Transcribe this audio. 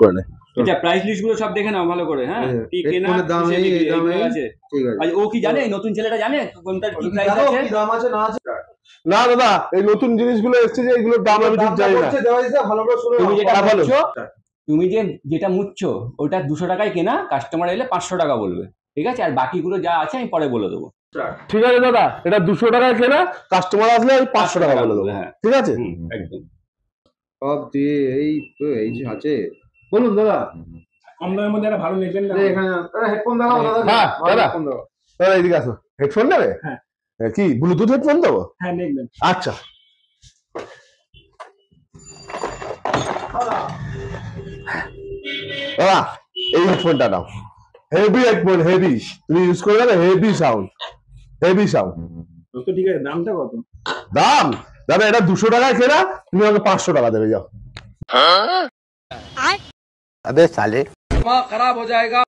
করে নে। এটা প্রাইস লিস্ট গুলো সব দেখে নাও ভালো করে। হ্যাঁ কি কেনা দাম আছে। ঠিক আছে। ও কি জানে, নতুন ছেলেটা জানে কোনটার কি প্রাইস আছে? কি দাম আছে না আছে? না দাদা, এই নতুন জিনিসগুলো এসেছে যে এগুলোর দাম আমি ঠিক জানি না। ভালো করে শুনে তুমি যেটা বলো। মুচ্ছো, তুমি যেটা মুচ্ছো ওটা 200 টাকায় কেনা, কাস্টমার এলে 500 টাকা বলবে, ঠিক আছে? আর বাকিগুলো যা আছে আমি পরে বলে দেবো। ঠিক আছে দাদা, এটা 200 টাকায় কেনা, কাস্টমার আসলে আমি 500 টাকা বলে দেবো। হ্যাঁ ঠিক আছে, একদম। সব দিয়ে এই যে আছে। বলুন দাদা, কম দামের মধ্যে একটা ভালো নেবেন না? এখানে হেডফোন দেখাও দাদা। হ্যাঁ দাদা, হেডফোন দাও। দাদা এদিকে আসো। হেডফোন নেবে? হ্যাঁ। কি ব্লুটুথ হেডফোন দেবো? হ্যাঁ নেবেন। আচ্ছা দাদা, এই হেডফোনটা নাও। Heavy headphone, heavy. তুমি ইউজ করে যাবে, হেভি সাউন্ড, হেভি সাউন্ড। তো ঠিক আছে, দামটা কত? দাম দাদা, এটা 200 টাকায় কেনা, তুমি আমাকে 500 টাকা দেবে, যাও। अबे साले दिमाग खराब हो जाएगा।